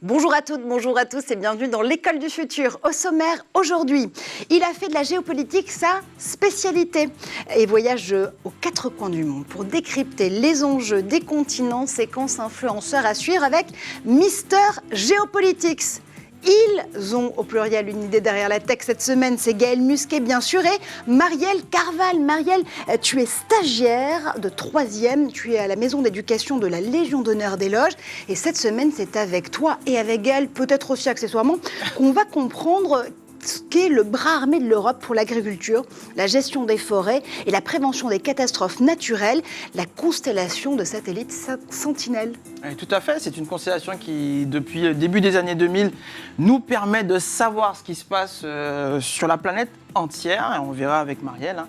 Bonjour à toutes, bonjour à tous et bienvenue dans l'école du futur. Au sommaire aujourd'hui, il a fait de la géopolitique sa spécialité et voyage aux quatre coins du monde pour décrypter les enjeux des continents, séquence influenceurs à suivre avec Mister Geopolitics. Ils ont au pluriel une idée derrière la tech cette semaine, c'est Gaël Musquet bien sûr et Marielle Carval. Marielle, tu es stagiaire de 3e, tu es à la maison d'éducation de la Légion d'honneur des loges et cette semaine c'est avec toi et avec Gaël, peut-être aussi accessoirement, qu'on va comprendre ce qu'est le bras armé de l'Europe pour l'agriculture, la gestion des forêts et la prévention des catastrophes naturelles, la constellation de satellites Sentinelle. Oui, tout à fait, c'est une constellation qui, depuis le début des années 2000, nous permet de savoir ce qui se passe sur la planète entière, et on verra avec Marielle,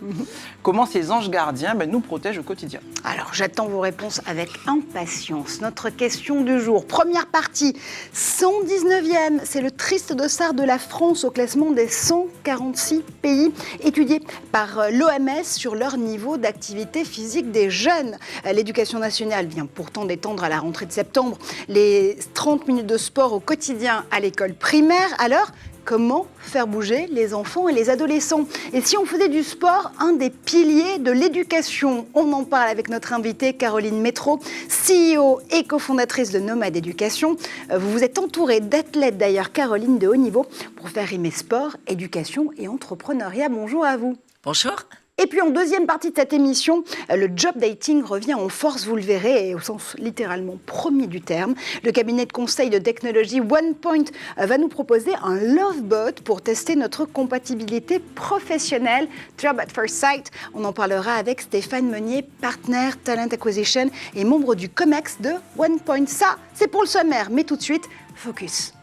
comment ces anges gardiens nous protègent au quotidien. Alors, j'attends vos réponses avec impatience. Notre question du jour, première partie, 119e, c'est le triste dossard de la France au classement des 146 pays étudiés par l'OMS sur leur niveau d'activité physique des jeunes. L'éducation nationale vient pourtant d'étendre à la rentrée de septembre les 30 minutes de sport au quotidien à l'école primaire. Alors, comment faire bouger les enfants et les adolescents? Et si on faisait du sport un des piliers de l'éducation? On en parle avec notre invitée Caroline Métro, CEO et cofondatrice de Nomade Éducation. Vous vous êtes entourée d'athlètes d'ailleurs, Caroline, de haut niveau, pour faire rimer sport, éducation et entrepreneuriat. Bonjour à vous. Bonjour. Et puis en deuxième partie de cette émission, le job dating revient en force, vous le verrez, et au sens littéralement premier du terme. Le cabinet de conseil de technologie OnePoint va nous proposer un lovebot pour tester notre compatibilité professionnelle. Job at first sight, on en parlera avec Stéphane Meunier, partenaire Talent Acquisition et membre du COMEX de OnePoint. Ça, c'est pour le sommaire, mais tout de suite, focus.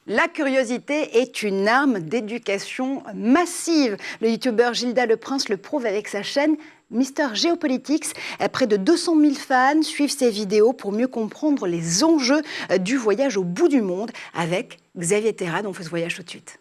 La curiosité est une arme d'éducation massive. Le youtubeur Gilda Le Prince le prouve avec sa chaîne Mister Geopolitics. Près de 200 000 fans suivent ses vidéos pour mieux comprendre les enjeux du voyage au bout du monde avec Xavier Terrade. On fait ce voyage tout de suite.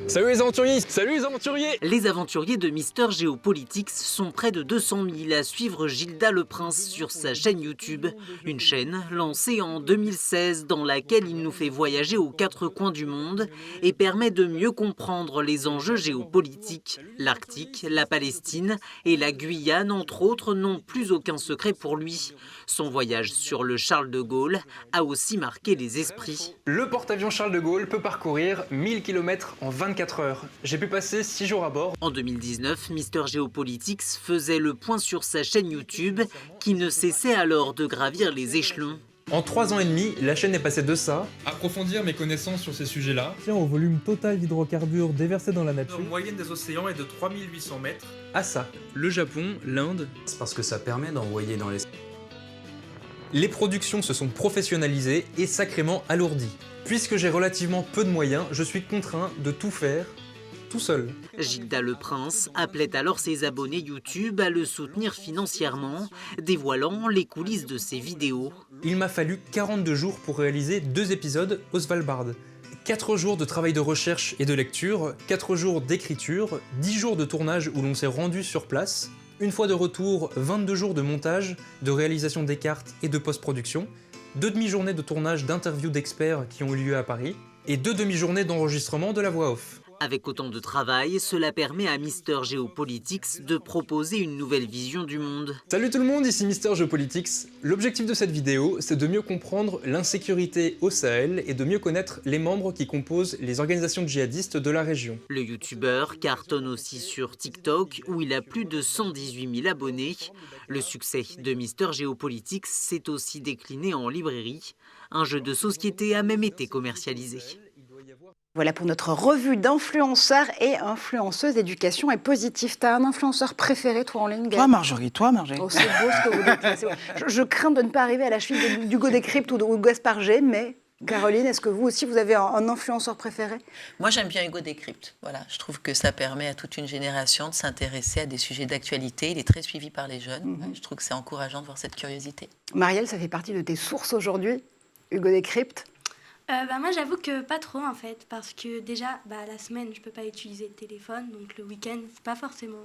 Salut les aventuriers! Salut les aventuriers! Les aventuriers de Mister Geopolitics sont près de 200 000 à suivre Gilda Le Prince sur sa chaîne YouTube. Une chaîne lancée en 2016 dans laquelle il nous fait voyager aux quatre coins du monde et permet de mieux comprendre les enjeux géopolitiques. L'Arctique, la Palestine et la Guyane, entre autres, n'ont plus aucun secret pour lui. Son voyage sur le Charles de Gaulle a aussi marqué les esprits. Le porte-avions Charles de Gaulle peut parcourir 1000 km en 24 heures. J'ai pu passer 6 jours à bord. En 2019, Mister Geopolitics faisait le point sur sa chaîne YouTube qui ne cessait alors de gravir les échelons. En 3 ans et demi, la chaîne est passée de ça, approfondir mes connaissances sur ces sujets-là, au volume total d'hydrocarbures déversés dans la la nature, moyenne des océans est de 3800 mètres. à ça. Le Japon, l'Inde. C'est parce que ça permet d'envoyer dans les... Les productions se sont professionnalisées et sacrément alourdies. Puisque j'ai relativement peu de moyens, je suis contraint de tout faire tout seul. Gilda Le Prince appelait alors ses abonnés YouTube à le soutenir financièrement, dévoilant les coulisses de ses vidéos. Il m'a fallu 42 jours pour réaliser 2 épisodes au Svalbard. 4 jours de travail de recherche et de lecture, 4 jours d'écriture, 10 jours de tournage où l'on s'est rendu sur place, une fois de retour, 22 jours de montage, de réalisation des cartes et de post-production, 2 demi-journées de tournage d'interviews d'experts qui ont eu lieu à Paris, et 2 demi-journées d'enregistrement de la voix off. Avec autant de travail, cela permet à Mister Geopolitics de proposer une nouvelle vision du monde. Salut tout le monde, ici Mister Geopolitics. L'objectif de cette vidéo, c'est de mieux comprendre l'insécurité au Sahel et de mieux connaître les membres qui composent les organisations djihadistes de la région. Le youtubeur cartonne aussi sur TikTok où il a plus de 118 000 abonnés. Le succès de Mister Geopolitics s'est aussi décliné en librairie. Un jeu de société a même été commercialisé. Voilà pour notre revue d'influenceurs et influenceuses éducation et positif. T'as un influenceur préféré, toi, en ligne, Gaël? Toi Marjorie. Oh, c'est beau ce que vous dites. C'est beau. Je crains de ne pas arriver à la cheville d'Hugo Décrypte ou de Gaspard G, mais Caroline, est-ce que vous aussi, vous avez un influenceur préféré? Moi, j'aime bien Hugo Décrypte. Voilà, je trouve que ça permet à toute une génération de s'intéresser à des sujets d'actualité. Il est très suivi par les jeunes. Je trouve que c'est encourageant de voir cette curiosité. Marielle, ça fait partie de tes sources aujourd'hui, Hugo Décrypte? Moi, j'avoue que pas trop, en fait, parce que déjà, la semaine, je peux pas utiliser le téléphone, donc le week-end, c'est pas forcément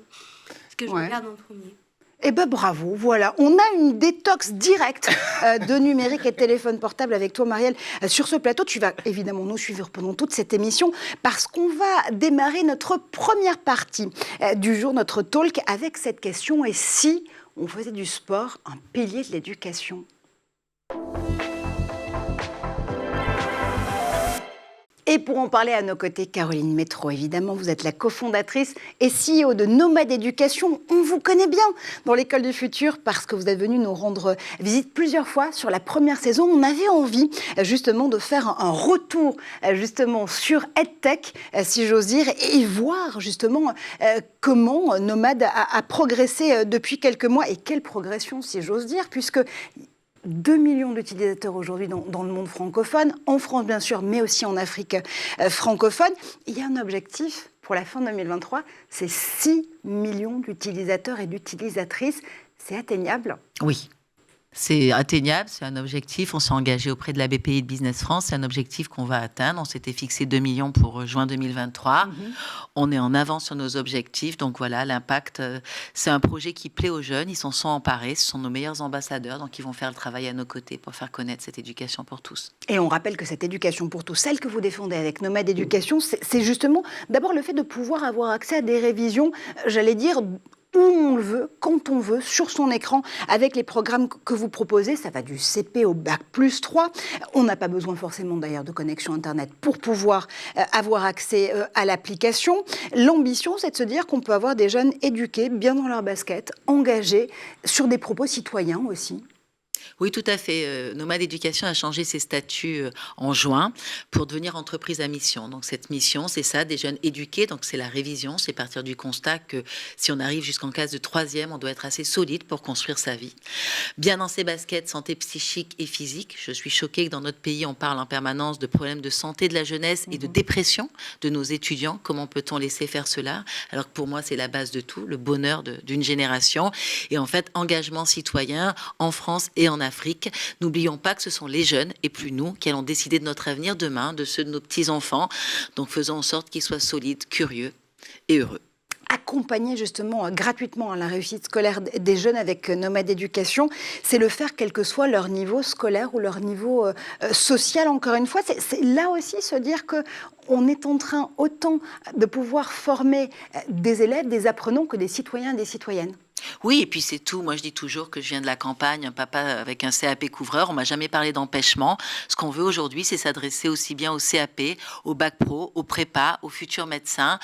ce que je regarde en premier. Eh ben bravo, voilà, on a une détox directe de numérique et de téléphone portable avec toi, Marielle. Sur ce plateau, tu vas évidemment nous suivre pendant toute cette émission parce qu'on va démarrer notre première partie du jour, notre talk, avec cette question: et si on faisait du sport un pilier de l'éducation ? Et pour en parler à nos côtés, Caroline Métro, évidemment, vous êtes la cofondatrice et CEO de Nomade Éducation. On vous connaît bien dans l'école du futur parce que vous êtes venu nous rendre visite plusieurs fois sur la première saison. On avait envie justement de faire un retour justement sur EdTech, si j'ose dire, et voir justement comment Nomade a progressé depuis quelques mois. Et quelle progression, si j'ose dire, puisque 2 millions d'utilisateurs aujourd'hui dans le monde francophone, en France bien sûr, mais aussi en Afrique francophone. Il y a un objectif pour la fin 2023, c'est 6 millions d'utilisateurs et d'utilisatrices. C'est atteignable ? Oui. C'est atteignable, c'est un objectif. On s'est engagé auprès de la BPI de Business France. C'est un objectif qu'on va atteindre. On s'était fixé 2 millions pour juin 2023. On est en avance sur nos objectifs. Donc voilà, l'impact, c'est un projet qui plaît aux jeunes. Ils s'en sont emparés. Ce sont nos meilleurs ambassadeurs. Donc ils vont faire le travail à nos côtés pour faire connaître cette éducation pour tous. Et on rappelle que cette éducation pour tous, celle que vous défendez avec Nomade Éducation, c'est justement d'abord le fait de pouvoir avoir accès à des révisions, j'allais dire, où on le veut, quand on veut, sur son écran, avec les programmes que vous proposez. Ça va du CP au Bac plus 3. On n'a pas besoin forcément d'ailleurs de connexion Internet pour pouvoir avoir accès à l'application. L'ambition, c'est de se dire qu'on peut avoir des jeunes éduqués, bien dans leur basket, engagés, sur des propos citoyens aussi. Oui, tout à fait. Nomade Éducation a changé ses statuts en juin pour devenir entreprise à mission. Donc cette mission, c'est ça, des jeunes éduqués. Donc c'est la révision, c'est partir du constat que si on arrive jusqu'en classe de 3e, on doit être assez solide pour construire sa vie. Bien dans ses baskets, santé psychique et physique. Je suis choquée que dans notre pays, on parle en permanence de problèmes de santé de la jeunesse et de dépression de nos étudiants. Comment peut-on laisser faire cela ? Alors que pour moi, c'est la base de tout, le bonheur d'une génération. Et en fait, engagement citoyen en France et en Afrique. N'oublions pas que ce sont les jeunes et plus nous qui allons décider de notre avenir demain, de ceux de nos petits-enfants. Donc faisons en sorte qu'ils soient solides, curieux et heureux. Accompagner justement gratuitement la réussite scolaire des jeunes avec Nomade Éducation, c'est le faire quel que soit leur niveau scolaire ou leur niveau social. Encore une fois, c'est là aussi se dire qu'on est en train autant de pouvoir former des élèves, des apprenants que des citoyens et des citoyennes. Oui, et puis c'est tout. Moi, je dis toujours que je viens de la campagne, un papa avec un CAP couvreur. On m'a jamais parlé d'empêchement. Ce qu'on veut aujourd'hui, c'est s'adresser aussi bien au CAP, au bac pro, au prépa, aux futurs médecins,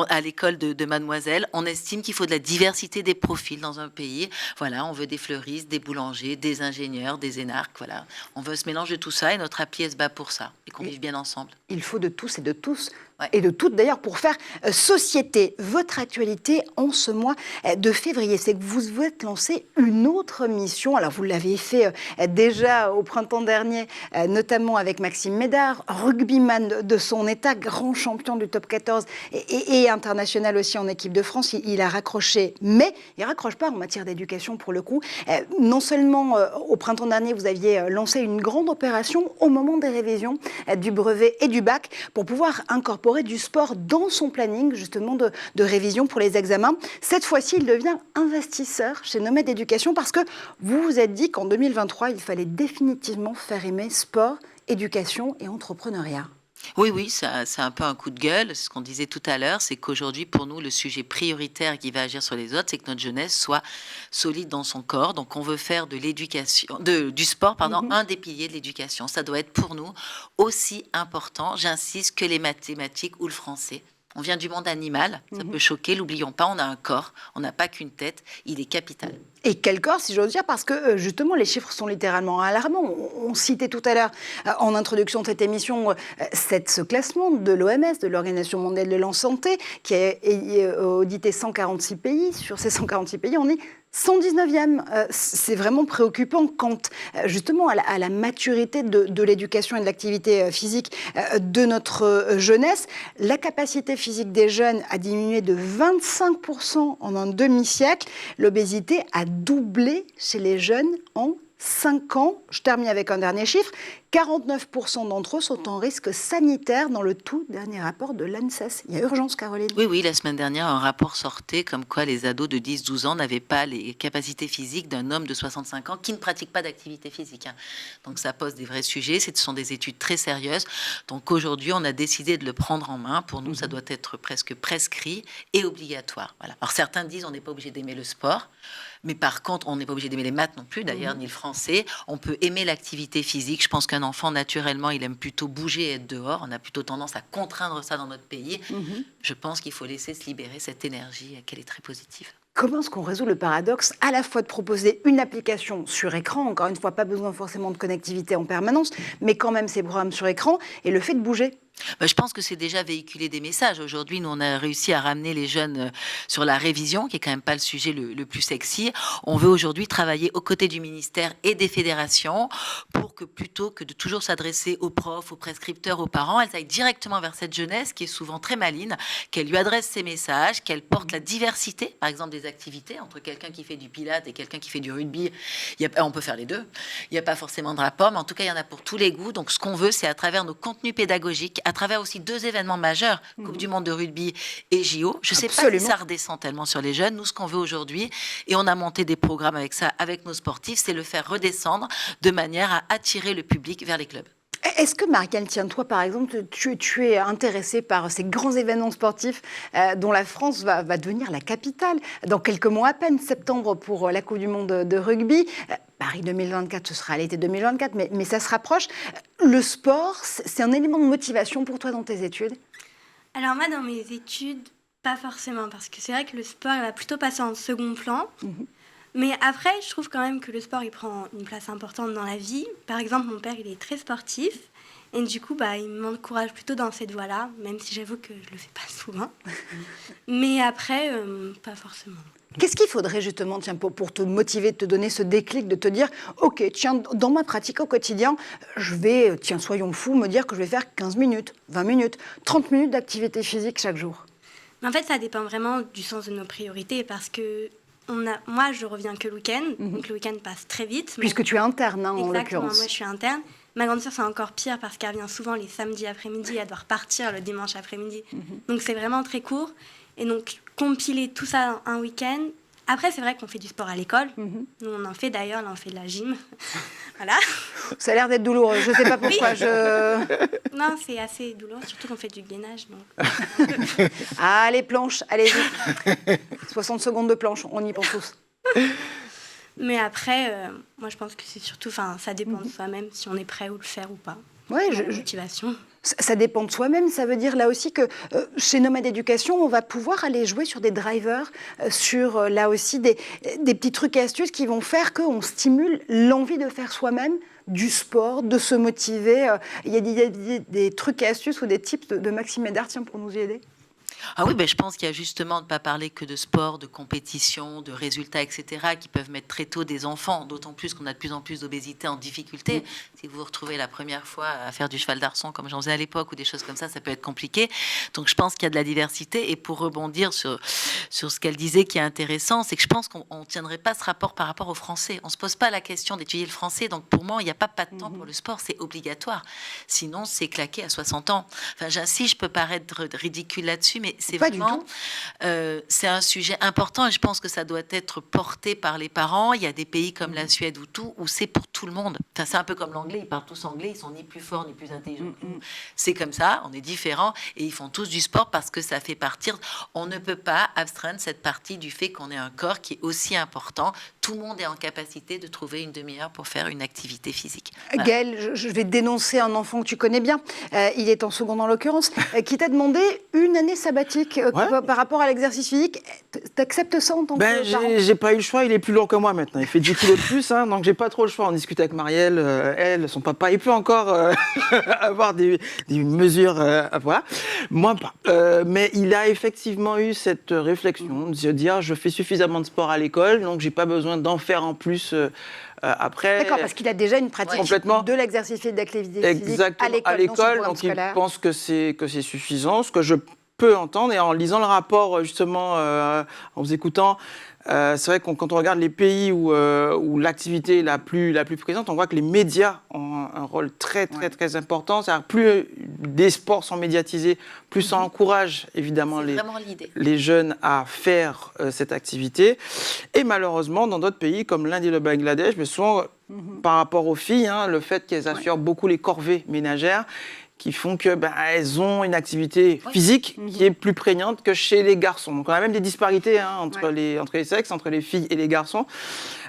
à l'école de mademoiselle. On estime qu'il faut de la diversité des profils dans un pays. Voilà, on veut des fleuristes, des boulangers, des ingénieurs, des énarques. Voilà, on veut ce mélange de tout ça et notre appli se bat pour ça et qu'on vive bien ensemble. Il faut de tous et de tous. Et de toutes d'ailleurs pour faire société. Votre actualité en ce mois de février, c'est que vous vous êtes lancé une autre mission. Alors vous l'avez fait déjà au printemps dernier, notamment avec Maxime Médard, rugbyman de son état, grand champion du top 14 et international aussi en équipe de France. Il a raccroché, mais il ne raccroche pas en matière d'éducation pour le coup. Non seulement au printemps dernier, vous aviez lancé une grande opération au moment des révisions du brevet et du bac pour pouvoir incorporer du sport dans son planning justement de révision pour les examens. Cette fois-ci, il devient investisseur chez Nomade Éducation parce que vous vous êtes dit qu'en 2023, il fallait définitivement faire aimer sport, éducation et entrepreneuriat. Oui, c'est un peu un coup de gueule. C'est ce qu'on disait tout à l'heure, c'est qu'aujourd'hui, pour nous, le sujet prioritaire qui va agir sur les autres, c'est que notre jeunesse soit solide dans son corps. Donc, on veut faire de l'éducation, du sport, un des piliers de l'éducation. Ça doit être pour nous aussi important, j'insiste, que les mathématiques ou le français. On vient du monde animal, ça peut choquer, l'oublions pas, on a un corps, on n'a pas qu'une tête, il est capital. Et quel corps, si j'ose dire, parce que justement, les chiffres sont littéralement alarmants. On citait tout à l'heure, en introduction de cette émission, ce classement de l'OMS, de l'Organisation mondiale de la santé, qui a audité 146 pays. Sur ces 146 pays, on est 119e. C'est vraiment préoccupant quant justement à la maturité de l'éducation et de l'activité physique de notre jeunesse. La capacité physique des jeunes a diminué de 25% en un demi-siècle. L'obésité a doublé chez les jeunes en 5 ans. Je termine avec un dernier chiffre. 49% d'entre eux sont en risque sanitaire dans le tout dernier rapport de l'ANSES. Il y a urgence, Caroline. Oui, la semaine dernière, un rapport sortait comme quoi les ados de 10-12 ans n'avaient pas les capacités physiques d'un homme de 65 ans qui ne pratique pas d'activité physique. Donc ça pose des vrais sujets, ce sont des études très sérieuses. Donc aujourd'hui, on a décidé de le prendre en main. Pour nous, ça doit être presque prescrit et obligatoire. Voilà. Alors certains disent on n'est pas obligé d'aimer le sport. Mais par contre, on n'est pas obligé d'aimer les maths non plus, d'ailleurs, ni le français. On peut aimer l'activité physique. Je pense qu'un enfant, naturellement, il aime plutôt bouger et être dehors. On a plutôt tendance à contraindre ça dans notre pays. Je pense qu'il faut laisser se libérer cette énergie, qu'elle est très positive. Comment est-ce qu'on résout le paradoxe à la fois de proposer une application sur écran, encore une fois, pas besoin forcément de connectivité en permanence, mais quand même ces programmes sur écran, et le fait de bouger? Je pense que c'est déjà véhiculer des messages. Aujourd'hui, nous, on a réussi à ramener les jeunes sur la révision, qui est quand même pas le sujet le plus sexy. On veut aujourd'hui travailler aux côtés du ministère et des fédérations pour que plutôt que de toujours s'adresser aux profs, aux prescripteurs, aux parents, elles aillent directement vers cette jeunesse qui est souvent très maligne, qu'elle lui adresse ces messages, qu'elle porte la diversité, par exemple des activités, entre quelqu'un qui fait du pilates et quelqu'un qui fait du rugby. On peut faire les deux. Il n'y a pas forcément de rapport, mais en tout cas, il y en a pour tous les goûts. Donc, ce qu'on veut, c'est à travers nos contenus pédagogiques, à travers aussi 2 événements majeurs, Coupe du Monde de rugby et JO. Je ne sais pas si ça redescend tellement sur les jeunes. Nous, ce qu'on veut aujourd'hui, et on a monté des programmes avec ça, avec nos sportifs, c'est le faire redescendre de manière à attirer le public vers les clubs. Est-ce que, Marianne, tiens, toi, par exemple, tu es intéressée par ces grands événements sportifs dont la France va devenir la capitale dans quelques mois à peine, septembre pour la Coupe du Monde de rugby. Paris 2024, ce sera à l'été 2024, mais ça se rapproche. Le sport, c'est un élément de motivation pour toi dans tes études? Alors moi, dans mes études, pas forcément, parce que c'est vrai que le sport il va plutôt passer en second plan. Mais après, je trouve quand même que le sport, il prend une place importante dans la vie. Par exemple, mon père, il est très sportif. Et du coup, il m'encourage plutôt dans cette voie-là, même si j'avoue que je le fais pas souvent. Mais après, pas forcément. Qu'est-ce qu'il faudrait justement pour te motiver, te donner ce déclic, de te dire « Ok, tiens, dans ma pratique au quotidien, je vais, soyons fous, me dire que je vais faire 15 minutes, 20 minutes, 30 minutes d'activité physique chaque jour ». En fait, ça dépend vraiment du sens de nos priorités, parce que moi, je reviens que le week-end, donc le week-end passe très vite. Puisque tu es interne, en l'occurrence. Exactement, moi je suis interne. Ma grande sœur, c'est encore pire parce qu'elle revient souvent les samedis après-midi et elle doit repartir le dimanche après-midi. Donc c'est vraiment très court. Et donc compiler tout ça un week-end. Après, c'est vrai qu'on fait du sport à l'école. Nous, on en fait d'ailleurs, là, on fait de la gym. Voilà. Ça a l'air d'être douloureux, je ne sais pas pourquoi. Non, c'est assez douloureux, surtout qu'on fait du gainage. Donc... Ah, les planches, allez-y. 60 secondes de planche, on y pense tous. Mais après, moi, je pense que c'est surtout, ça dépend de soi-même, si on est prêt à le faire ou pas. Ouais, motivation. Ça dépend de soi-même. Ça veut dire là aussi que chez Nomade Éducation, on va pouvoir aller jouer sur des drivers, sur là aussi des petits trucs et astuces qui vont faire qu'on stimule l'envie de faire soi-même du sport, de se motiver. Il y a des trucs et astuces ou des tips de Maxime Médard, pour nous y aider. Ah oui, je pense qu'il y a justement de ne pas parler que de sport, de compétition, de résultats, etc., qui peuvent mettre très tôt des enfants, d'autant plus qu'on a de plus en plus d'obésité en difficulté. Si vous vous retrouvez la première fois à faire du cheval d'arçon, comme j'en faisais à l'époque, ou des choses comme ça peut être compliqué. Donc je pense qu'il y a de la diversité. Et pour rebondir sur ce qu'elle disait qui est intéressant, c'est que je pense qu'on ne tiendrait pas ce rapport par rapport au français. On ne se pose pas la question d'étudier le français. Donc pour moi, il n'y a pas de temps pour le sport, c'est obligatoire. Sinon, c'est claqué à 60 ans. Enfin, j'insiste, je peux paraître ridicule là-dessus, mais c'est pas vraiment, c'est un sujet important et je pense que ça doit être porté par les parents. Il y a des pays comme la Suède où c'est pour tout le monde. Enfin, c'est un peu comme l'anglais, ils parlent tous anglais, ils sont ni plus forts ni plus intelligents que nous. C'est comme ça, on est différents et ils font tous du sport parce que ça fait partir. On ne peut pas abstraindre cette partie du fait qu'on ait un corps qui est aussi important. Tout le monde est en capacité de trouver une demi-heure pour faire une activité physique. Voilà. Gaëlle, je vais dénoncer un enfant que tu connais bien, il est en seconde en l'occurrence, qui t'a demandé une année sabbatique par rapport à l'exercice physique. T'acceptes ça en tant que parent? J'ai pas eu le choix, il est plus lourd que moi maintenant. Il fait 10 kilos de plus, donc j'ai pas trop le choix. On discute avec Marielle, elle, son papa, il peut encore avoir des mesures, voilà. Moi pas. Mais il a effectivement eu cette réflexion de se dire je fais suffisamment de sport à l'école, donc j'ai pas besoin d'en faire en plus après. D'accord, parce qu'il a déjà une pratique de l'exercice physique, d'activité physique à l'école, donc il pense que c'est suffisant. Ce que je peu entendre. Et en lisant le rapport, justement, en vous écoutant, c'est vrai que quand on regarde les pays où l'activité est la plus présente, on voit que les médias ont un rôle très important. C'est-à-dire plus des sports sont médiatisés, plus ça encourage évidemment les jeunes à faire cette activité. Et malheureusement, dans d'autres pays comme l'Inde et le Bangladesh, mais souvent par rapport aux filles, le fait qu'elles assurent beaucoup les corvées ménagères, qui font que elles ont une activité physique qui est plus prégnante que chez les garçons. Donc on a même des disparités entre les sexes, entre les filles et les garçons.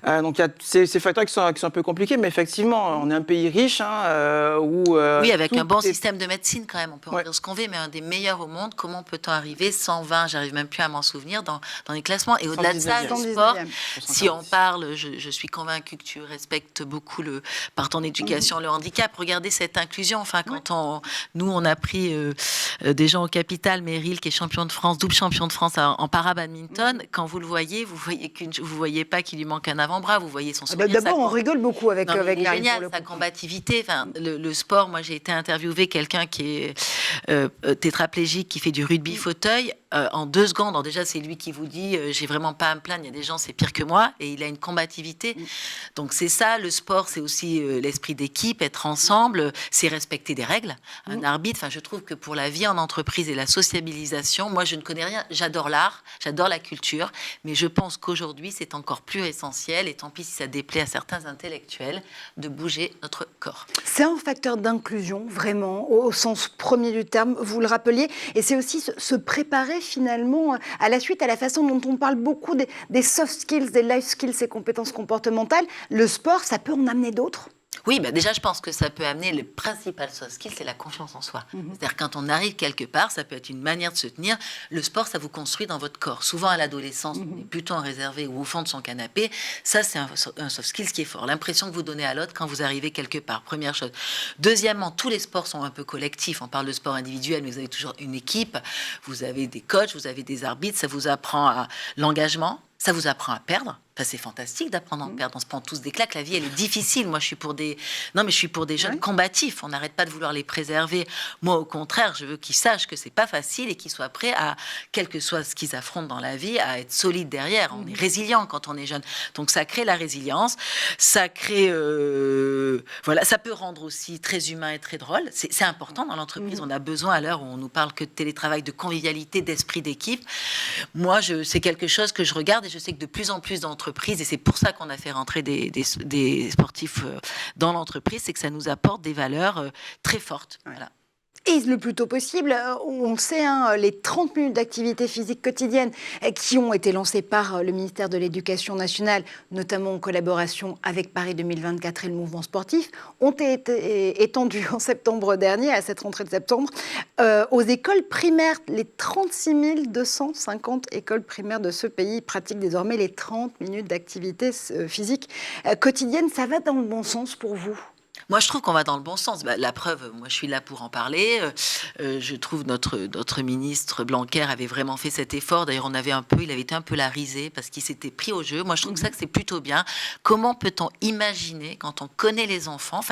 Donc il y a ces facteurs qui sont un peu compliqués, mais effectivement, on est un pays riche où... oui, avec un bon système de médecine quand même, on peut en dire ce qu'on veut, mais un des meilleurs au monde. Comment peut-on arriver 120, j'arrive même plus à m'en souvenir, dans les classements. Et au-delà de ça, le sport, si on parle, je suis convaincue que tu respectes beaucoup, par ton éducation, le handicap. Regardez cette inclusion, quand nous, on a pris des gens au capital, Meryl, qui est champion de France, double champion de France en para-badminton. Quand vous le voyez, vous voyez pas qu'il lui manque un avant-bras, vous voyez son sourire. D'abord, on rigole beaucoup avec Meryl. C'est Meryl, génial, sa combativité. Le sport, moi, j'ai été interviewée quelqu'un qui est tétraplégique, qui fait du rugby fauteuil. En 2 secondes, déjà, c'est lui qui vous dit j'ai vraiment pas à me plaindre, il y a des gens, c'est pire que moi, et il a une combativité. Donc, c'est ça, le sport, c'est aussi l'esprit d'équipe, être ensemble, c'est respecter des règles. Un arbitre, je trouve que pour la vie en entreprise et la sociabilisation, moi, je ne connais rien. J'adore l'art, j'adore la culture, mais je pense qu'aujourd'hui, c'est encore plus essentiel, et tant pis si ça déplaît à certains intellectuels, de bouger notre corps. C'est un facteur d'inclusion, vraiment, au sens premier du terme, vous le rappeliez, et c'est aussi se préparer finalement à la suite, à la façon dont on parle beaucoup des soft skills, des life skills, ces compétences comportementales. Le sport, ça peut en amener d'autres ? Oui, déjà, je pense que ça peut amener le principal soft skill, c'est la confiance en soi. C'est-à-dire, quand on arrive quelque part, ça peut être une manière de se tenir. Le sport, ça vous construit dans votre corps. Souvent, à l'adolescence, on est plutôt en réservé ou au fond de son canapé. Ça, c'est un soft skill qui est fort. L'impression que vous donnez à l'autre quand vous arrivez quelque part, première chose. Deuxièmement, tous les sports sont un peu collectifs. On parle de sport individuel, mais vous avez toujours une équipe. Vous avez des coachs, vous avez des arbitres. Ça vous apprend à l'engagement. Ça vous apprend à perdre. C'est fantastique d'apprendre à en perdre. On se prend tous des claques. La vie, elle est difficile. Moi, je suis pour des jeunes combatifs. On n'arrête pas de vouloir les préserver. Moi, au contraire, je veux qu'ils sachent que c'est pas facile et qu'ils soient prêts à, quel que soit ce qu'ils affrontent dans la vie, à être solides derrière. On est résilient quand on est jeune. Donc, ça crée la résilience. Ça crée, ça peut rendre aussi très humain et très drôle. C'est important dans l'entreprise. On a besoin, à l'heure où on nous parle que de télétravail, de convivialité, d'esprit d'équipe. Moi, c'est quelque chose que je regarde, et je sais que de plus en plus d'entreprises, et c'est pour ça qu'on a fait rentrer des sportifs dans l'entreprise, c'est que ça nous apporte des valeurs très fortes. Voilà. Et le plus tôt possible, on le sait, les 30 minutes d'activité physique quotidienne qui ont été lancées par le ministère de l'Éducation nationale, notamment en collaboration avec Paris 2024 et le mouvement sportif, ont été étendues en septembre dernier, à cette rentrée de septembre, aux écoles primaires. Les 36 250 écoles primaires de ce pays pratiquent désormais les 30 minutes d'activité physique quotidienne. Ça va dans le bon sens pour vous ? Moi, je trouve qu'on va dans le bon sens. La preuve, moi, je suis là pour en parler. Je trouve notre ministre Blanquer avait vraiment fait cet effort. D'ailleurs, il avait été un peu la risée parce qu'il s'était pris au jeu. Moi, je trouve que c'est plutôt bien. Comment peut-on imaginer, quand on connaît les enfants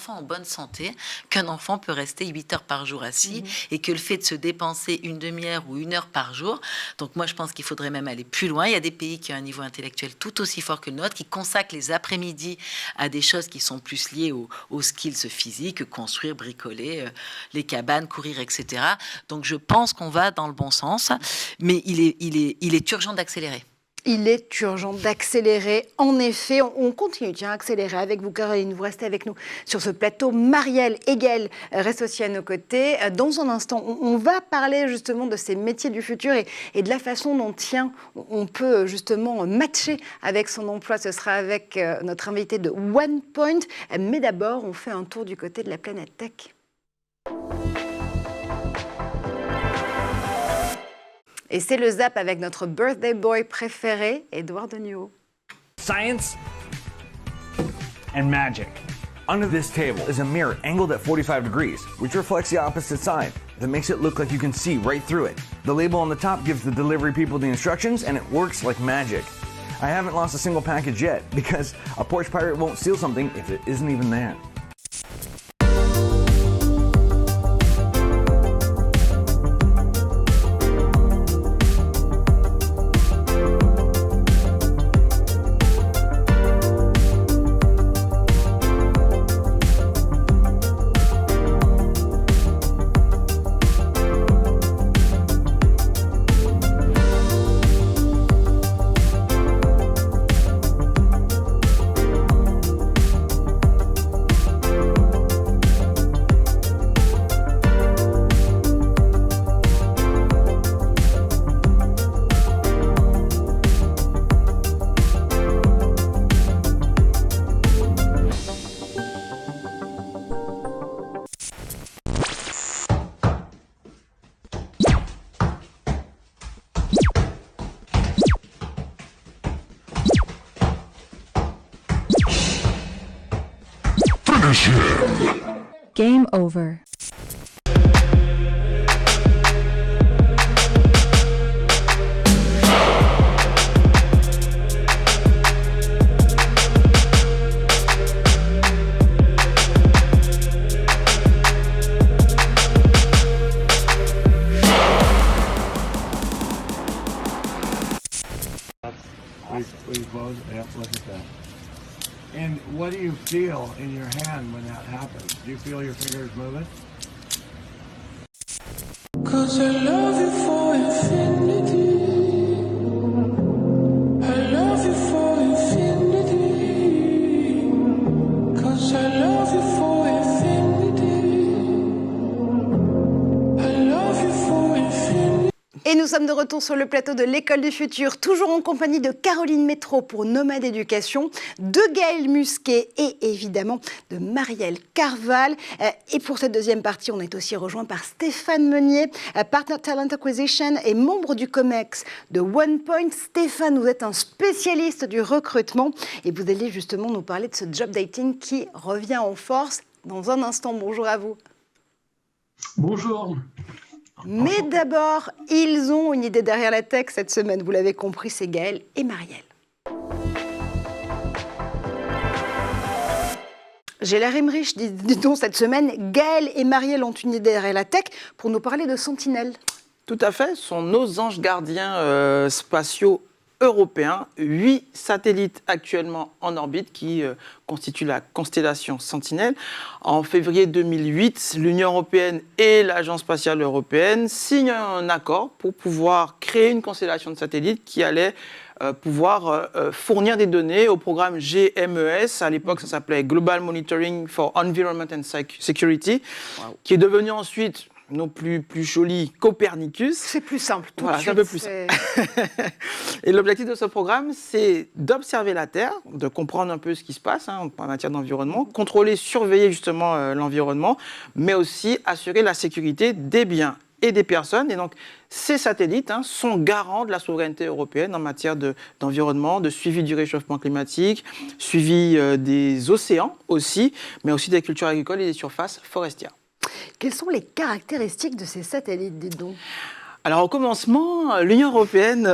en bonne santé, qu'un enfant peut rester 8 heures par jour assis et que le fait de se dépenser une demi-heure ou 1 heure par jour, donc moi, je pense qu'il faudrait même aller plus loin. Il y a des pays qui ont un niveau intellectuel tout aussi fort que le nôtre, qui consacrent les après-midi à des choses qui sont plus liées aux skills physiques, construire, bricoler, les cabanes, courir, etc. Donc je pense qu'on va dans le bon sens, mais il est urgent d'accélérer. Il est urgent d'accélérer. En effet, on continue à accélérer avec vous, Caroline. Vous restez avec nous sur ce plateau. Marielle Hegel reste aussi à nos côtés. Dans un instant, on va parler justement de ces métiers du futur et de la façon dont on peut justement matcher avec son emploi. Ce sera avec notre invité de OnePoint. Mais d'abord, on fait un tour du côté de la planète tech. Et c'est le Zap avec notre birthday boy préféré, Edouard Deniot. Science and magic. Under this table is a mirror angled at 45 degrees, which reflects the opposite side. That makes it look like you can see right through it. The label on the top gives the delivery people the instructions, and it works like magic. I haven't lost a single package yet, because a porch pirate won't steal something if it isn't even there. Game over. We close. Yeah, look at that. And what do you feel in your hand when that happens? Do you feel your fingers moving? 'Cause I love you for infinity. I love you for infinity. 'Cause I love you for infinity. I love you for infinity. Et nous sommes de retour sur le plateau de l'École du Futur, toujours en compagnie de Caroline Métro pour Nomade Éducation, de Gaël Musquet et évidemment de Marielle Carval. Et pour cette deuxième partie, on est aussi rejoint par Stéphane Meunier, Partner Talent Acquisition et membre du COMEX de OnePoint. Stéphane, vous êtes un spécialiste du recrutement et vous allez justement nous parler de ce job dating qui revient en force dans un instant. Bonjour à vous. Bonjour. Mais d'abord, ils ont une idée derrière la tech cette semaine. Vous l'avez compris, c'est Gaël et Marielle. J'ai l'air riche, dis donc, cette semaine. Gaël et Marielle ont une idée derrière la tech pour nous parler de Sentinelle. Tout à fait, ce sont nos anges gardiens spatiaux européens, 8 satellites actuellement en orbite qui constituent la constellation Sentinelle. En février 2008, l'Union européenne et l'Agence spatiale européenne signent un accord pour pouvoir créer une constellation de satellites qui allait pouvoir fournir des données au programme GMES. À l'époque, ça s'appelait Global Monitoring for Environment and Security, qui est devenu ensuite non plus joli, Copernicus. C'est plus simple. Voilà, c'est un peu plus simple. Et l'objectif de ce programme, c'est d'observer la Terre, de comprendre un peu ce qui se passe en matière d'environnement, contrôler, surveiller justement l'environnement, mais aussi assurer la sécurité des biens et des personnes. Et donc, ces satellites sont garants de la souveraineté européenne en matière d'environnement, de suivi du réchauffement climatique, suivi des océans aussi, mais aussi des cultures agricoles et des surfaces forestières. Quelles sont les caractéristiques de ces satellites, dites donc ? Alors au commencement, l'Union européenne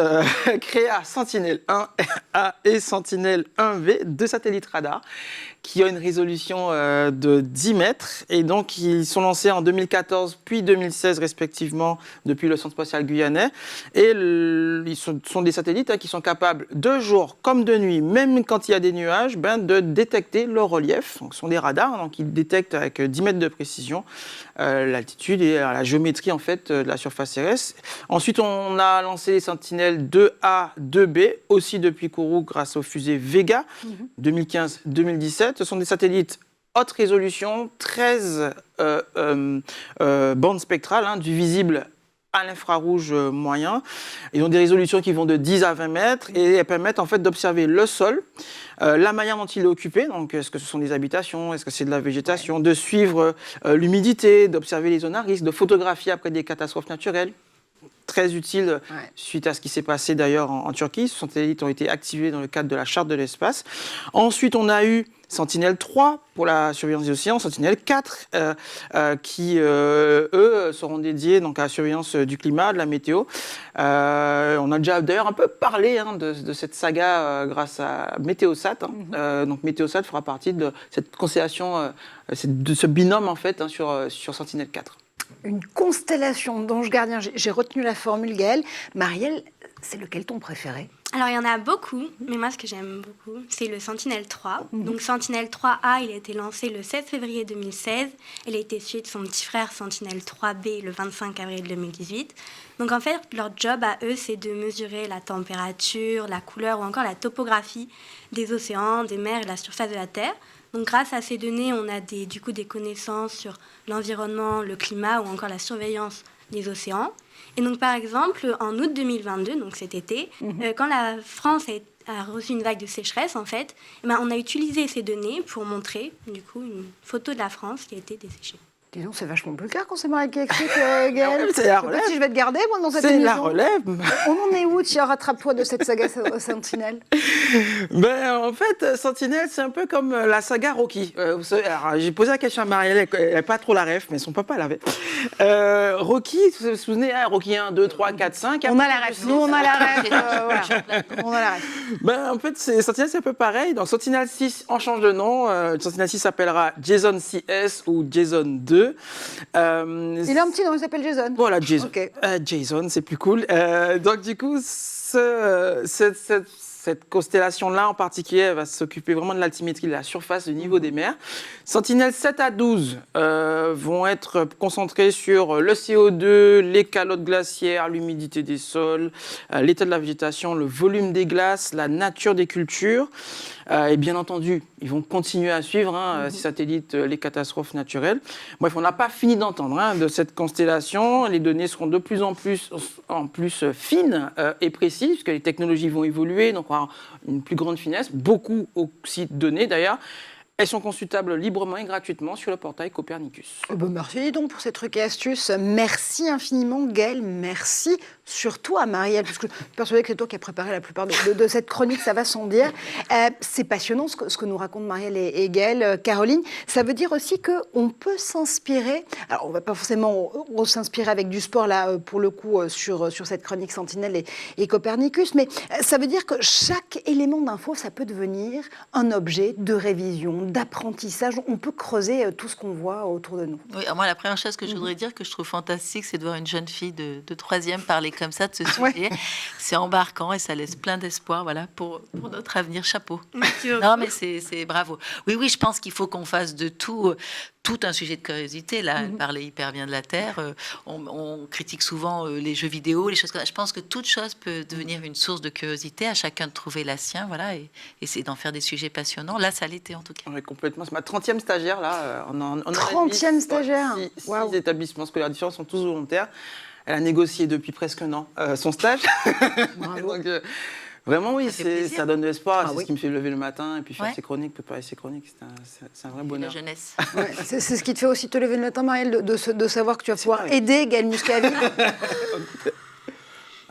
créa Sentinelle-1A et Sentinelle-1V, 2 satellites radars qui ont une résolution de 10 mètres. Et donc, ils sont lancés en 2014 puis 2016 respectivement depuis le Centre spatial guyanais. Et ils sont des satellites qui sont capables de jour comme de nuit, même quand il y a des nuages, de détecter le relief. Donc, ce sont des radars, donc ils détectent avec 10 mètres de précision l'altitude et la géométrie en fait, de la surface terrestre. Ensuite, on a lancé les Sentinelles 2A, 2B, aussi depuis Kourou grâce aux fusées Vega, 2015-2017. Ce sont des satellites haute résolution, 13 bandes spectrales, du visible à l'infrarouge moyen. Ils ont des résolutions qui vont de 10 à 20 mètres et elles permettent en fait d'observer le sol, la manière dont il est occupé, donc est-ce que ce sont des habitations, est-ce que c'est de la végétation, de suivre l'humidité, d'observer les zones à risque, de photographier après des catastrophes naturelles. Très utile suite à ce qui s'est passé d'ailleurs en Turquie. Ces satellites ont été activés dans le cadre de la charte de l'espace. Ensuite, on a eu Sentinelle 3 pour la surveillance des océans, Sentinelle 4 qui, eux, seront dédiés donc, à la surveillance du climat, de la météo. On a déjà d'ailleurs un peu parlé de cette saga grâce à Météosat. Donc Météosat fera partie de cette constellation, de ce binôme en fait sur Sentinelle 4. Une constellation d'anges gardiens. J'ai retenu la formule, Gaëlle. Marielle, c'est lequel ton préféré ? Alors, il y en a beaucoup, mais moi, ce que j'aime beaucoup, c'est le Sentinelle 3. Donc, Sentinelle 3A, il a été lancé le 16 février 2016. Il a été suivi de son petit frère Sentinelle 3B le 25 avril 2018. Donc, en fait, leur job à eux, c'est de mesurer la température, la couleur ou encore la topographie des océans, des mers et de la surface de la Terre. Donc, grâce à ces données, on a des connaissances sur l'environnement, le climat ou encore la surveillance des océans. Et donc, par exemple, en août 2022, donc cet été, quand la France a reçu une vague de sécheresse, en fait, on a utilisé ces données pour montrer, du coup, une photo de la France qui a été desséchée. Dis donc, c'est vachement plus clair quand c'est Marie qui explique, Gaël. C'est la relève. Peut-être si je vais te garder, moi, dans cette C'est émission. la relève. On en est où, tiens, rattrape-toi de cette saga Sentinelle. Ben, en fait, Sentinelle, c'est un peu comme la saga Rocky. Vous savez, alors, j'ai posé la question à Marielle, elle n'a pas trop la ref, mais son papa l'avait. Rocky, vous vous souvenez, Rocky 1, 2, 3, 4, 5. On a la ref, nous, on a la ref. Voilà. On a la ref. Ben, en fait, Sentinelle, c'est un peu pareil. Dans Sentinelle 6, on change de nom. Sentinelle 6 s'appellera Jason CS ou Jason 2. Il a un petit nom, il s'appelle Jason. Voilà, Jason. Okay. Jason, c'est plus cool. Donc, du coup, cette constellation-là, en particulier, elle va s'occuper vraiment de l'altimétrie, de la surface, du niveau des mers. Sentinelle 7 à 12 vont être concentrés sur le CO2, les calottes glaciaires, l'humidité des sols, l'état de la végétation, le volume des glaces, la nature des cultures. Et bien entendu, ils vont continuer à suivre, ces satellites, les catastrophes naturelles. Bref, on n'a pas fini d'entendre de cette constellation. Les données seront de plus en plus fines et précises, puisque les technologies vont évoluer, donc on va avoir une plus grande finesse. Beaucoup aussi de données, d'ailleurs. Elles sont consultables librement et gratuitement sur le portail Copernicus. Merci donc pour ces trucs et astuces. Merci infiniment, Gaël. Merci surtout à Marielle, parce que je suis persuadée que c'est toi qui as préparé la plupart de cette chronique, ça va sans dire. C'est passionnant ce que nous racontent Marielle et Gaël. Caroline, ça veut dire aussi qu'on peut s'inspirer. Alors, on ne va pas forcément s'inspirer avec du sport, là, pour le coup, sur cette chronique Sentinelle et Copernicus, mais ça veut dire que chaque élément d'info, ça peut devenir un objet de révision, d'apprentissage. On peut creuser tout ce qu'on voit autour de nous. Oui, moi, la première chose que je voudrais dire que je trouve fantastique, c'est de voir une jeune fille de 3e parler comme ça de ce sujet. Ouais. C'est embarquant et ça laisse plein d'espoir, voilà, pour notre avenir. Chapeau. Non, mais c'est bravo. Oui, je pense qu'il faut qu'on fasse de tout un sujet de curiosité. Là, elle parlait hyper bien de la Terre. On critique souvent les jeux vidéo, les choses comme ça. Je pense que toute chose peut devenir une source de curiosité, à chacun de trouver la sienne, voilà, et essayer d'en faire des sujets passionnants. Là, ça l'était en tout cas. Oui, complètement. C'est ma 30e stagiaire, là. 30e stagiaire. 6 établissements scolaires différents sont tous volontaires. Elle a négocié depuis presque un an son stage. Donc, vraiment, oui, ça donne de l'espoir. C'est ce qui me fait lever le matin et puis faire ses chroniques, préparer ses chroniques. C'est un vrai bonheur. La jeunesse. Ouais, c'est ce qui te fait aussi te lever le matin, Marielle, de savoir que tu vas pouvoir aider Gaël Muscavy.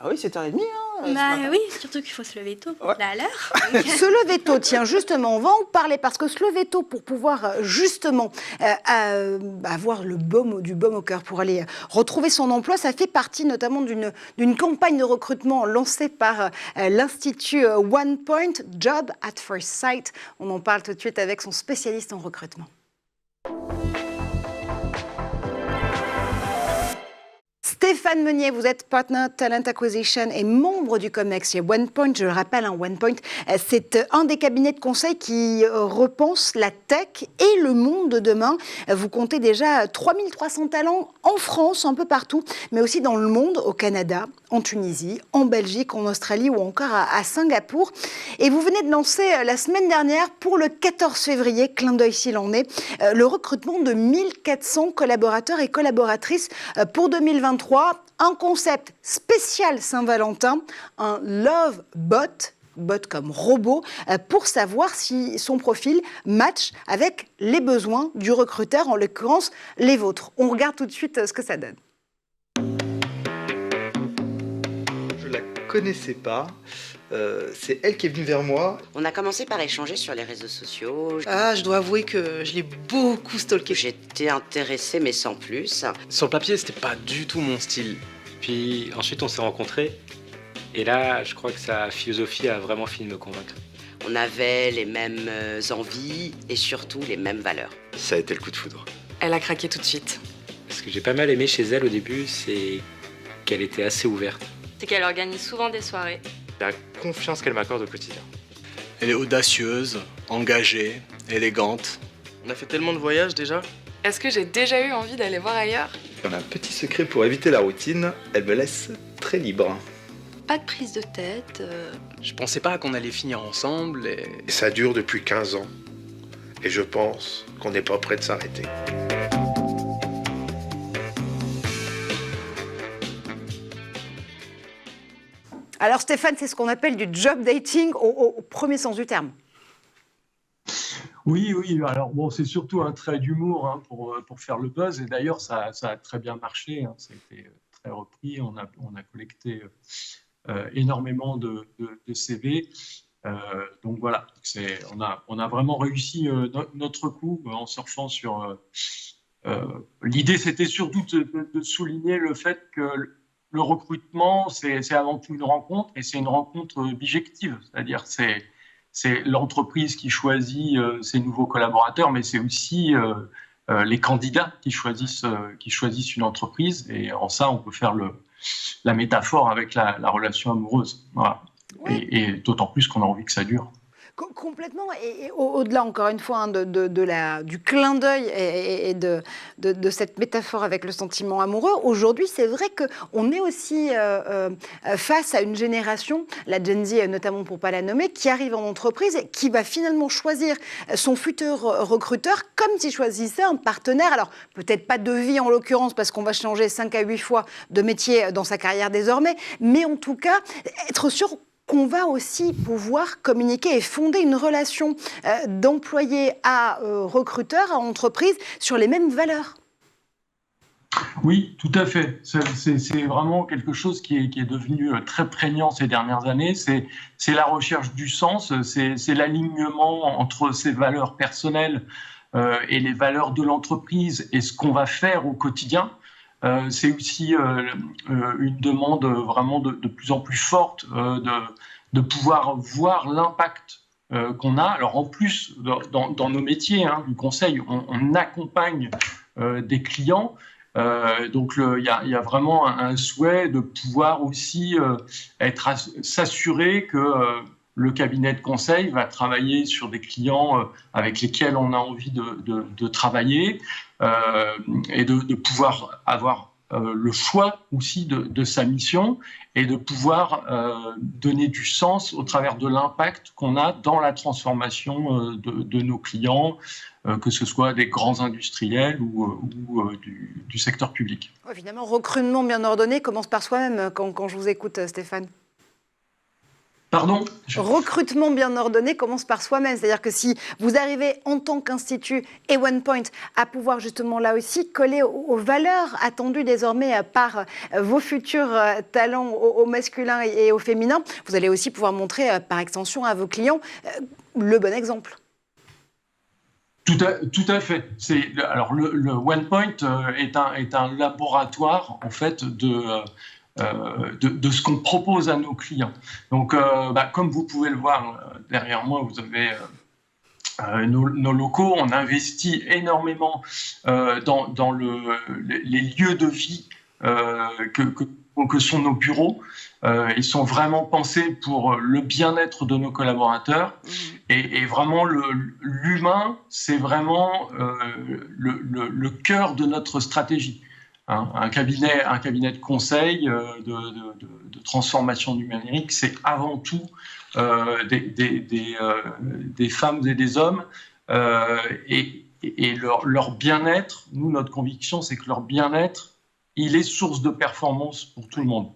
Ah oui, 7h30. Oui, surtout qu'il faut se lever tôt, là à l'heure. Se lever tôt, tiens, justement, on va en parler parce que se lever tôt pour pouvoir justement avoir du baume au cœur pour aller retrouver son emploi, ça fait partie notamment d'une campagne de recrutement lancée par l'Institut OnePoint, Job at First Sight. On en parle tout de suite avec son spécialiste en recrutement. Stéphane Meunier, vous êtes Partner Talent Acquisition et membre du COMEX chez OnePoint. Je le rappelle, OnePoint, c'est un des cabinets de conseil qui repense la tech et le monde de demain. Vous comptez déjà 3300 talents en France, un peu partout, mais aussi dans le monde, au Canada, en Tunisie, en Belgique, en Australie ou encore à Singapour. Et vous venez de lancer la semaine dernière, pour le 14 février, clin d'œil s'il en est, le recrutement de 1400 collaborateurs et collaboratrices pour 2023. Un concept spécial Saint-Valentin, un Love Bot comme robot, pour savoir si son profil match avec les besoins du recruteur, en l'occurrence les vôtres. On regarde tout de suite ce que ça donne. Je la connaissais pas. C'est elle qui est venue vers moi. On a commencé par échanger sur les réseaux sociaux. Ah, je dois avouer que je l'ai beaucoup stalké. J'étais intéressée, mais sans plus. Sur le papier, c'était pas du tout mon style. Puis ensuite, on s'est rencontrés. Et là, je crois que sa philosophie a vraiment fini de me convaincre. On avait les mêmes envies et surtout les mêmes valeurs. Ça a été le coup de foudre. Elle a craqué tout de suite. Ce que j'ai pas mal aimé chez elle au début, c'est qu'elle était assez ouverte. C'est qu'elle organise souvent des soirées. La confiance qu'elle m'accorde au quotidien. Elle est audacieuse, engagée, élégante. On a fait tellement de voyages déjà. Est-ce que j'ai déjà eu envie d'aller voir ailleurs? On a un petit secret pour éviter la routine, elle me laisse très libre. Pas de prise de tête. Je pensais pas qu'on allait finir ensemble et ça dure depuis 15 ans. Et je pense qu'on n'est pas prêt de s'arrêter. Alors Stéphane, c'est ce qu'on appelle du job dating au premier sens du terme. Oui, alors bon, c'est surtout un trait d'humour hein, pour faire le buzz, et d'ailleurs ça a très bien marché, hein, ça a été très repris, on a collecté énormément de CV, donc voilà, on a vraiment réussi notre coup en surfant sur... l'idée c'était surtout de souligner le fait que le recrutement c'est avant tout une rencontre, et c'est une rencontre bijective, c'est-à-dire c'est l'entreprise qui choisit ses nouveaux collaborateurs, mais c'est aussi les candidats qui choisissent une entreprise. Et en ça, on peut faire la métaphore avec la relation amoureuse. Voilà. Oui. Et d'autant plus qu'on a envie que ça dure. Complètement, et au-delà, encore une fois, hein, du clin d'œil et de cette métaphore avec le sentiment amoureux, aujourd'hui, c'est vrai qu'on est aussi face à une génération, la Gen Z notamment pour ne pas la nommer, qui arrive en entreprise et qui va finalement choisir son futur recruteur comme s'il choisissait un partenaire. Alors, peut-être pas de vie en l'occurrence, parce qu'on va changer 5 à 8 fois de métier dans sa carrière désormais, mais en tout cas, être sûr qu'on va aussi pouvoir communiquer et fonder une relation d'employé à recruteur, à entreprise, sur les mêmes valeurs. Oui, tout à fait. C'est vraiment quelque chose qui est devenu très prégnant ces dernières années. C'est la recherche du sens, c'est l'alignement entre ses valeurs personnelles et les valeurs de l'entreprise et ce qu'on va faire au quotidien. C'est aussi une demande vraiment de plus en plus forte de pouvoir voir l'impact qu'on a. Alors en plus, dans nos métiers du conseil, on accompagne des clients. Donc il y a vraiment un souhait de pouvoir aussi s'assurer que le cabinet de conseil va travailler sur des clients avec lesquels on a envie de travailler et de pouvoir avoir le choix aussi de sa mission et de pouvoir donner du sens au travers de l'impact qu'on a dans la transformation de nos clients, que ce soit des grands industriels ou du secteur public. Évidemment, recrutement bien ordonné commence par soi-même quand je vous écoute, Stéphane. Pardon ? Recrutement bien ordonné commence par soi-même. C'est-à-dire que si vous arrivez en tant qu'institut et OnePoint à pouvoir justement là aussi coller aux valeurs attendues désormais par vos futurs talents au masculin et au féminin, vous allez aussi pouvoir montrer par extension à vos clients le bon exemple. Tout à fait. Alors le OnePoint est un laboratoire en fait de ce qu'on propose à nos clients. Donc, comme vous pouvez le voir derrière moi, vous avez nos locaux. On investit énormément dans les lieux de vie que sont nos bureaux. Ils sont vraiment pensés pour le bien-être de nos collaborateurs. Et vraiment, l'humain, c'est vraiment le cœur de notre stratégie. Un cabinet de conseil, de transformation numérique, c'est avant tout des femmes et des hommes et leur bien-être. Nous, notre conviction, c'est que leur bien-être, il est source de performance pour tout le monde.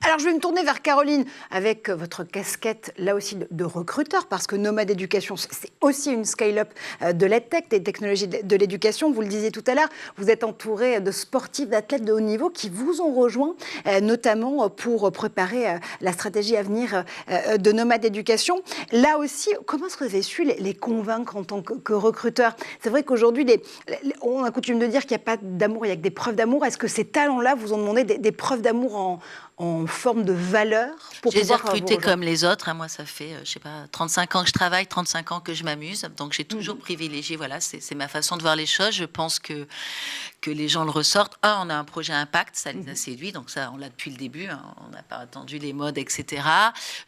Alors, je vais me tourner vers Caroline avec votre casquette, là aussi, de recruteur, parce que Nomade Éducation, c'est aussi une scale-up de l'EdTech, des technologies de l'éducation. Vous le disiez tout à l'heure, vous êtes entouré de sportifs, d'athlètes de haut niveau qui vous ont rejoint, notamment pour préparer la stratégie à venir de Nomade Éducation. Là aussi, comment est-ce que vous avez su les convaincre en tant que recruteur ? C'est vrai qu'aujourd'hui, on a coutume de dire qu'il n'y a pas d'amour, il n'y a que des preuves d'amour. Est-ce que ces talents-là vous ont demandé des preuves d'amour en forme de valeur pour pouvoir... Je les ai recrutés comme les autres. Moi, ça fait, 35 ans que je travaille, 35 ans que je m'amuse. Donc, j'ai toujours privilégié, voilà, c'est ma façon de voir les choses. Je pense que les gens le ressortent. On a un projet impact, ça les a séduits. Donc, ça, on l'a depuis le début. On n'a pas attendu les modes, etc.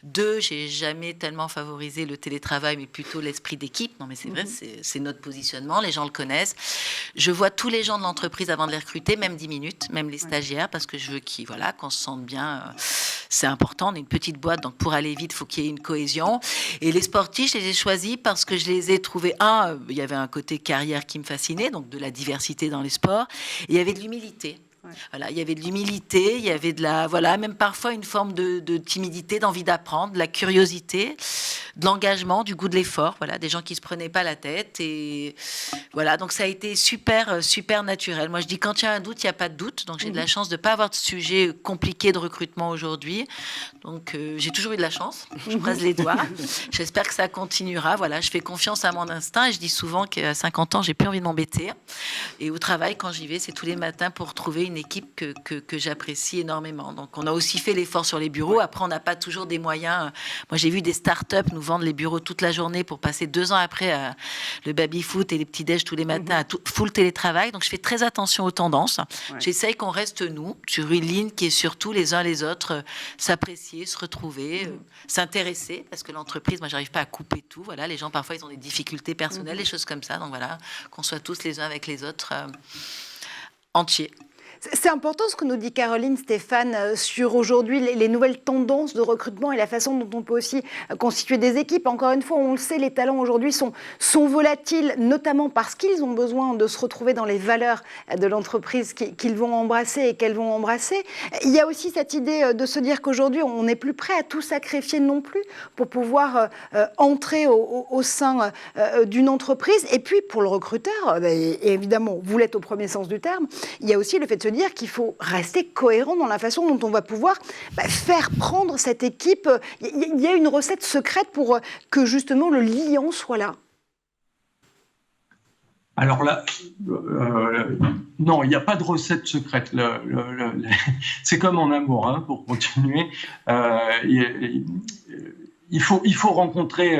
2, j'ai jamais tellement favorisé le télétravail, mais plutôt l'esprit d'équipe. Non, mais c'est vrai, c'est notre positionnement. Les gens le connaissent. Je vois tous les gens de l'entreprise avant de les recruter, même 10 minutes, même les stagiaires, parce que je veux qu'on se sente bien. C'est important, on est une petite boîte, donc pour aller vite, il faut qu'il y ait une cohésion. Et les sportifs, je les ai choisis parce que je les ai trouvés, il y avait un côté carrière qui me fascinait, donc de la diversité dans les sports, et il y avait de l'humilité. Voilà, il y avait de l'humilité, il y avait même parfois une forme de timidité, d'envie d'apprendre, de la curiosité. de l'engagement, du goût de l'effort, voilà, des gens qui se prenaient pas la tête et voilà, donc ça a été super naturel. Moi je dis quand il y a un doute, il n'y a pas de doute, donc j'ai de la chance de ne pas avoir de sujet compliqué de recrutement aujourd'hui, donc j'ai toujours eu de la chance, je croise les doigts, j'espère que ça continuera, voilà, je fais confiance à mon instinct et je dis souvent qu'à 50 ans, j'ai plus envie de m'embêter et au travail, quand j'y vais, c'est tous les matins pour trouver une équipe que j'apprécie énormément. Donc on a aussi fait l'effort sur les bureaux, après on n'a pas toujours des moyens. Moi j'ai vu des start-up nous vendre les bureaux toute la journée pour passer 2 ans après le baby-foot et les petits-déj tous les matins à full télétravail. Donc je fais très attention aux tendances. Ouais. J'essaye qu'on reste nous, sur une ligne qui est surtout les uns les autres, s'apprécier, se retrouver, s'intéresser, parce que l'entreprise, moi j'arrive pas à couper tout. Voilà, les gens parfois ils ont des difficultés personnelles, des choses comme ça. Donc voilà, qu'on soit tous les uns avec les autres entiers. C'est important ce que nous dit Caroline, Stéphane, sur aujourd'hui les nouvelles tendances de recrutement et la façon dont on peut aussi constituer des équipes. Encore une fois, on le sait, les talents aujourd'hui sont volatiles, notamment parce qu'ils ont besoin de se retrouver dans les valeurs de l'entreprise qu'ils vont embrasser et qu'elles vont embrasser. Il y a aussi cette idée de se dire qu'aujourd'hui, on n'est plus prêt à tout sacrifier non plus pour pouvoir entrer au sein d'une entreprise. Et puis, pour le recruteur, et évidemment, vous l'êtes au premier sens du terme, il y a aussi le fait de se dire qu'il faut rester cohérent dans la façon dont on va pouvoir faire prendre cette équipe. Il y a une recette secrète pour que justement le liant soit là. Alors là, non, il n'y a pas de recette secrète. C'est comme en amour, hein, pour continuer. Il faut rencontrer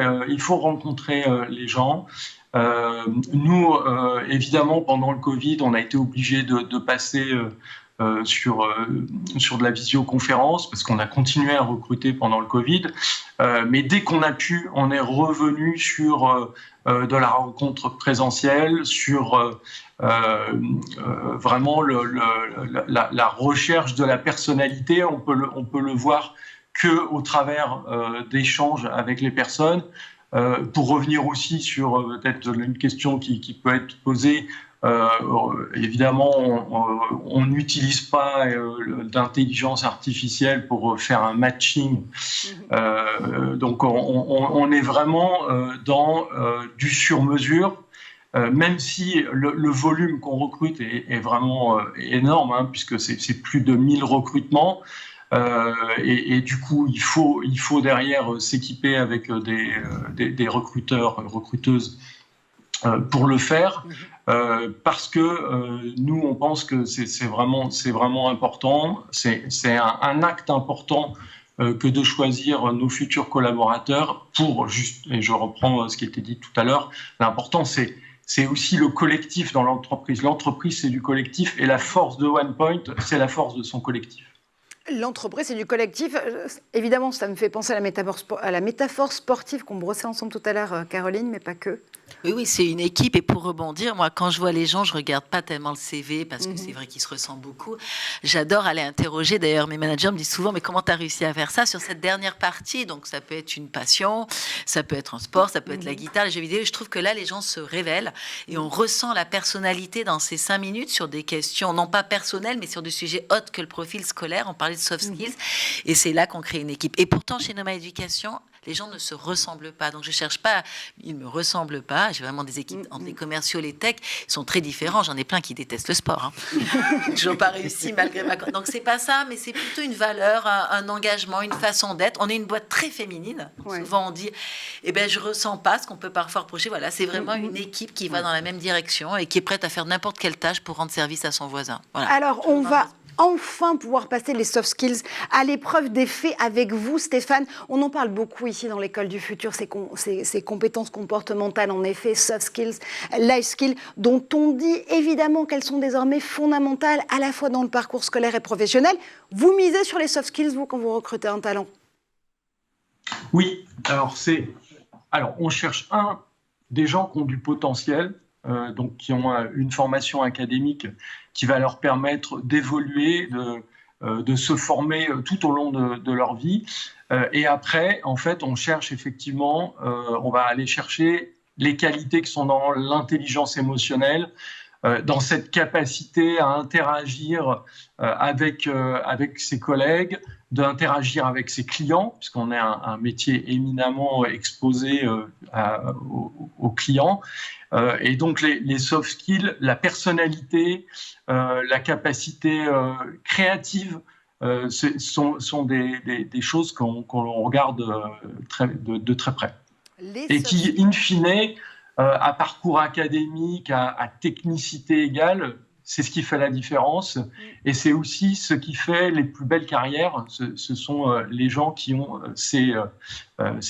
les gens. Nous, évidemment, pendant le Covid, on a été obligé de passer sur de la visioconférence parce qu'on a continué à recruter pendant le Covid. Mais dès qu'on a pu, on est revenu sur de la rencontre présentielle, sur vraiment la recherche de la personnalité. On peut le voir qu'au travers d'échanges avec les personnes. Pour revenir aussi sur peut-être une question qui peut être posée, évidemment, on n'utilise pas d'intelligence artificielle pour faire un matching. Donc, on est vraiment dans du sur-mesure, même si le volume qu'on recrute est vraiment énorme, hein, puisque c'est plus de 1000 recrutements. Et du coup, il faut derrière s'équiper avec des recruteurs, recruteuses pour le faire, parce que nous, on pense que c'est vraiment important. C'est un acte important que de choisir nos futurs collaborateurs pour juste, et je reprends ce qui a été dit tout à l'heure, l'important c'est aussi le collectif dans l'entreprise. L'entreprise, c'est du collectif, et la force de OnePoint, c'est la force de son collectif. L'entreprise, c'est du collectif. Évidemment, ça me fait penser à la métaphore sportive qu'on brossait ensemble tout à l'heure, Caroline, mais pas que. Oui, c'est une équipe. Et pour rebondir, moi, quand je vois les gens, je ne regarde pas tellement le CV parce que c'est vrai qu'ils se ressemblent beaucoup. J'adore aller interroger. D'ailleurs, mes managers me disent souvent, mais comment tu as réussi à faire ça sur cette dernière partie? Donc, ça peut être une passion, ça peut être un sport, ça peut être la guitare, les jeux vidéo. Et je trouve que là, les gens se révèlent et on ressent la personnalité dans ces 5 minutes sur des questions, non pas personnelles, mais sur des sujets autres que le profil scolaire. On parlait de soft skills. Et c'est là qu'on crée une équipe. Et pourtant, chez Nomad Éducation, les gens ne se ressemblent pas. Donc, je ne cherche pas, ils ne me ressemblent pas. J'ai vraiment des équipes entre les commerciaux, les techs, ils sont très différents. J'en ai plein qui détestent le sport. Je n'ai pas réussi malgré ma... Donc, ce n'est pas ça, mais c'est plutôt une valeur, un engagement, une façon d'être. On est une boîte très féminine. Ouais. Souvent, on dit, je ne ressens pas ce qu'on peut parfois reprocher. Voilà, c'est vraiment une équipe qui va dans la même direction et qui est prête à faire n'importe quelle tâche pour rendre service à son voisin. Voilà. Alors, on va enfin pouvoir passer les soft skills à l'épreuve des faits avec vous, Stéphane. On en parle beaucoup ici dans l'école du futur, ces compétences comportementales, en effet, soft skills, life skills, dont on dit évidemment qu'elles sont désormais fondamentales à la fois dans le parcours scolaire et professionnel. Vous misez sur les soft skills, vous, quand vous recrutez un talent? Oui, alors on cherche des gens qui ont du potentiel, donc qui ont une formation académique qui va leur permettre d'évoluer, de se former tout au long de leur vie. Et après, en fait, on cherche effectivement, on va aller chercher les qualités qui sont dans l'intelligence émotionnelle, dans cette capacité à interagir avec ses collègues, d'interagir avec ses clients, puisqu'on est un métier éminemment exposé aux clients. Et donc les soft skills, la personnalité, la capacité créative, sont des choses qu'on regarde de très près. Et qui, in fine, à parcours académique, à technicité égale, c'est ce qui fait la différence. Et c'est aussi ce qui fait les plus belles carrières. Ce sont les gens qui ont ces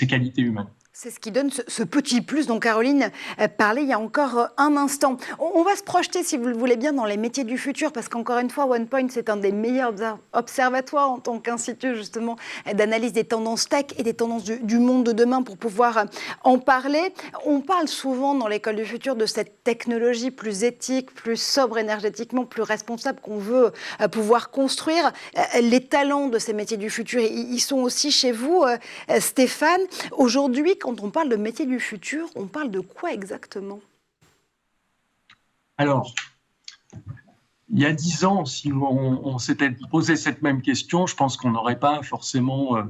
qualités humaines. C'est ce qui donne ce petit plus dont Caroline parlait il y a encore un instant. On va se projeter, si vous le voulez bien, dans les métiers du futur, parce qu'encore une fois, OnePoint, c'est un des meilleurs observatoires en tant qu'institut, justement, d'analyse des tendances tech et des tendances du monde de demain pour pouvoir en parler. On parle souvent dans l'école du futur de cette technologie plus éthique, plus sobre énergétiquement, plus responsable qu'on veut pouvoir construire. Les talents de ces métiers du futur, ils sont aussi chez vous, Stéphane. Aujourd'hui, quand on parle de métiers du futur, on parle de quoi exactement? Alors, il y a 10 ans, si on s'était posé cette même question, je pense qu'on n'aurait pas forcément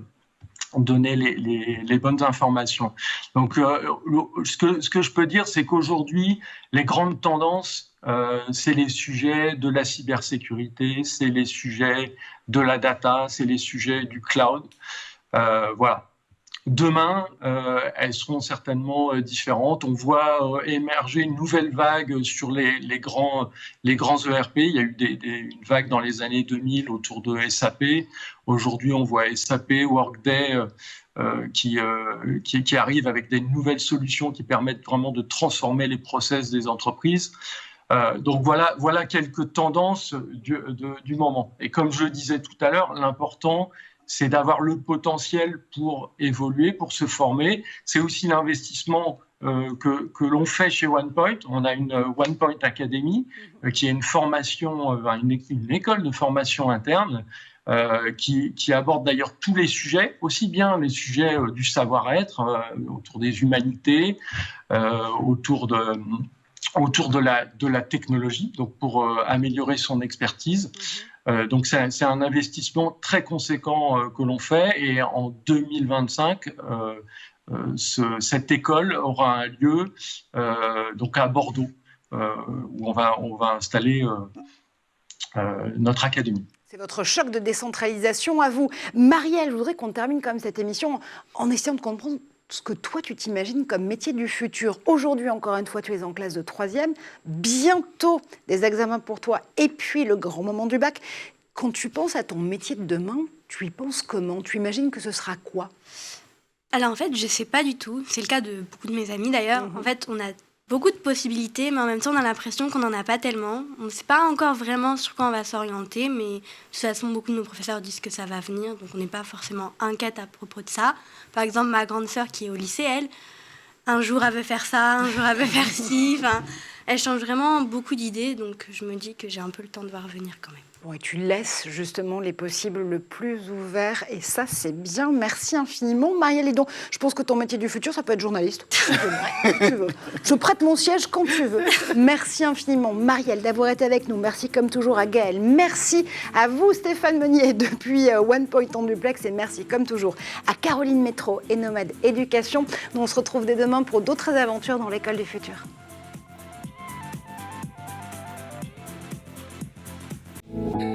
donné les bonnes informations. Donc, ce que je peux dire, c'est qu'aujourd'hui, les grandes tendances, c'est les sujets de la cybersécurité, c'est les sujets de la data, c'est les sujets du cloud. Voilà. Demain, elles seront certainement différentes. On voit émerger une nouvelle vague sur les grands ERP. Il y a eu une vague dans les années 2000 autour de SAP. Aujourd'hui, on voit SAP, Workday qui arrivent avec des nouvelles solutions qui permettent vraiment de transformer les process des entreprises. Donc voilà quelques tendances du moment. Et comme je le disais tout à l'heure, l'important, c'est d'avoir le potentiel pour évoluer, pour se former. C'est aussi l'investissement que l'on fait chez OnePoint. On a une OnePoint Academy, qui est une formation, une école de formation interne, qui aborde d'ailleurs tous les sujets, aussi bien les sujets du savoir-être, autour des humanités, autour de la technologie, donc pour améliorer son expertise. Donc c'est un investissement très conséquent que l'on fait, et en 2025, cette école aura un lieu donc à Bordeaux, où on va installer notre académie. C'est votre choc de décentralisation à vous. Marielle, je voudrais qu'on termine quand même cette émission en essayant de comprendre ce que toi, tu t'imagines comme métier du futur. Aujourd'hui, encore une fois, tu es en classe de 3e. Bientôt, des examens pour toi. Et puis, le grand moment du bac. Quand tu penses à ton métier de demain, tu y penses comment? Tu imagines que ce sera quoi? Alors, en fait, je ne sais pas du tout. C'est le cas de beaucoup de mes amis, d'ailleurs. En fait, on a beaucoup de possibilités, mais en même temps, on a l'impression qu'on n'en a pas tellement. On ne sait pas encore vraiment sur quoi on va s'orienter, mais de toute façon, beaucoup de nos professeurs disent que ça va venir, donc on n'est pas forcément inquiète à propos de ça. Par exemple, ma grande sœur qui est au lycée, elle, un jour elle veut faire ça, un jour elle veut faire ci, elle change vraiment beaucoup d'idées, donc je me dis que j'ai un peu le temps de voir venir quand même. Bon, et tu laisses justement les possibles le plus ouverts, et ça, c'est bien. Merci infiniment. Marielle Hédon, je pense que ton métier du futur, ça peut être journaliste. Tu veux. Je prête mon siège quand tu veux. Merci infiniment, Marielle, d'avoir été avec nous. Merci comme toujours à Gaëlle. Merci à vous, Stéphane Meunier, depuis OnePoint en duplex. Et merci comme toujours à Caroline Métro et Nomade Éducation. Nous, on se retrouve dès demain pour d'autres aventures dans l'école du futur. Mm-hmm.